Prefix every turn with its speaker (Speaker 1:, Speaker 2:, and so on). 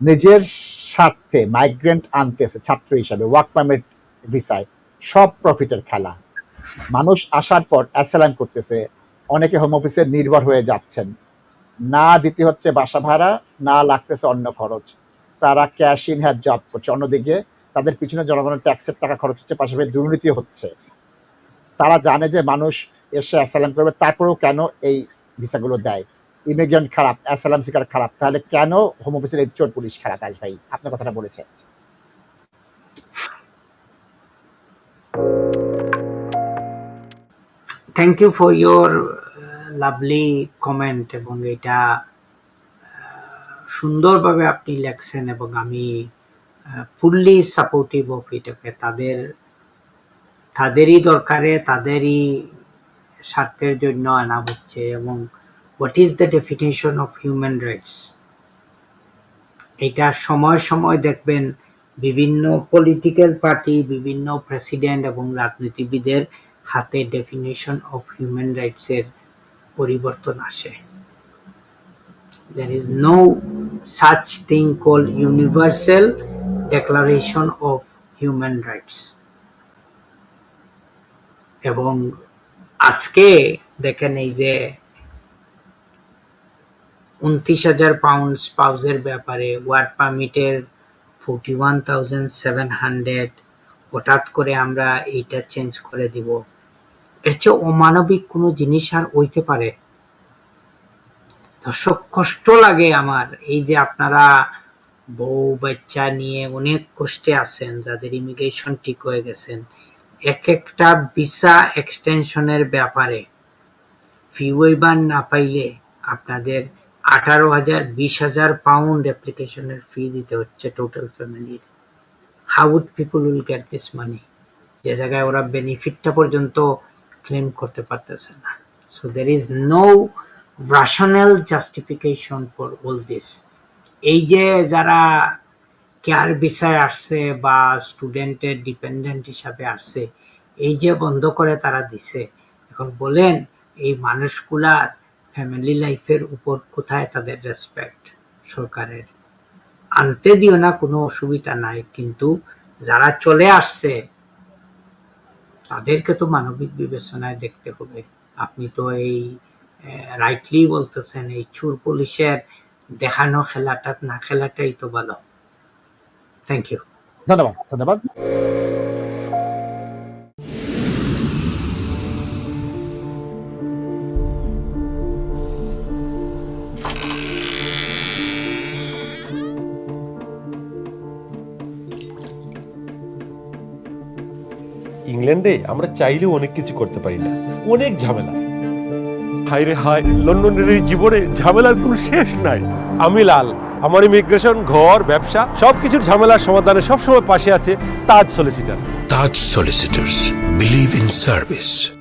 Speaker 1: নিজের স্বার্থে মাইগ্রেন্ট আনতেছে ছাত্র হিসাবে ওয়ার্ক পারমিট ভিসায়, সব প্রফিটের খেলা। মানুষ আসার পর অ্যাসাইলাম করতেছে, অনেকে হোম অফিসে নির্ভর হয়ে যাচ্ছেন, না দিতে হচ্ছে বাসা ভাড়া, না লাগতেছে অন্য খরচ, তারা ক্যাশ ইন হ্যান্ড জব করছে। অন্যদিকে তাদের পিছনে জনগণের ট্যাক্সের টাকা খরচ হচ্ছে, পাশাপাশি দুর্নীতি হচ্ছে। তারা জানে যে মানুষ এসে অ্যাসাইলাম করবে, তারপরেও কেন এই ভিসাগুলো দেয়? ইমিগ্রেন্ট খারাপ, অ্যাসাইলাম সিকার খারাপ, তাহলে কেন হোম অফিসের এই চোর পুলিশ খারাপ? আজ ভাই আপনার কথাটা বলেছে।
Speaker 2: Thank you for your lovely comment, এবং এটা সুন্দরভাবে আপনি লেখছেন এবং আমি ফুললি সাপোর্টিভ অফ এটাকে। তাদেরই দরকারে, তাদেরই স্বার্থের জন্য আনা হচ্ছে। এবং what is the definition of human rights, এটা সময় সময় দেখবেন বিভিন্ন পলিটিক্যাল পার্টি, বিভিন্ন প্রেসিডেন্ট এবং রাজনীতিবিদের হাতে ডেফিনেশন অফ হিউম্যান রাইটসের পরিবর্তন আসে। There is no such thing called Universal Declaration of Human Rights. এবং আজকে দেখেন এই যে 29,000 পাউন্ড স্পাউসের ব্যাপারে ওয়ার্ক পারমিটের 41,700, হঠাৎ করে আমরা এইটা চেঞ্জ করে দিব, এর চেয়ে অমানবিক কোনো জিনিস আর হইতে পারে? দর্শক, কষ্ট লাগে আমার এই যে আপনারা বউ বাচ্চা নিয়ে অনেক কষ্টে আছেন, যাদের ইমিগ্রেশন ঠিক হয়ে গেছেন, এক একটা ভিসা এক্সটেনশনের ব্যাপারে ফি ওয়েভার না পাইলে আপনাদের 18,000 20,000 পাউন্ড অ্যাপ্লিকেশনের ফি দিতে হচ্ছে টোটাল ফ্যামিলির। How would people will get this money, যে জায়গায় ওরা বেনিফিটটা পর্যন্ত ক্লেম করতে পারতেছে না। So there is no rational justification for all this. এই যে যারা কেয়ার ভিসায় আসছে বা স্টুডেন্টের ডিপেন্ডেন্ট হিসাবে আসছে, এই যে বন্ধ করে তারা দিছে, এখন বলেন এই মানুষগুলার ফ্যামিলি লাইফের উপর কোথায় তাদের রেসপেক্ট সরকারের? আনতে দিও না, কোনো অসুবিধা নাই, কিন্তু যারা চলে আসছে তাদেরকে তো মানবিক বিবেচনায় দেখতে হবে। আপনি তো এই রাইটলি বলতেছেন, এই চোর পুলিশের দেখানো খেলাটা না খেলাটাই তো ভালো। Thank you.
Speaker 1: ধন্যবাদ, ধন্যবাদ।
Speaker 3: ইংল্যান্ডে আমরা চাইলেও অনেক কিছু করতে পারি না, অনেক ঝামেলা।
Speaker 4: হায় রে হায়, লন্ডনের এই জীবনে ঝামেলার কোনো শেষ নাই। আমি লাল, আমার ইমিগ্রেশন, ঘর, ব্যবসা সবকিছুর ঝামেলার সমাধানে সবসময় পাশে আছে তাজ solicitor.
Speaker 5: Taj Solicitors. Believe in service.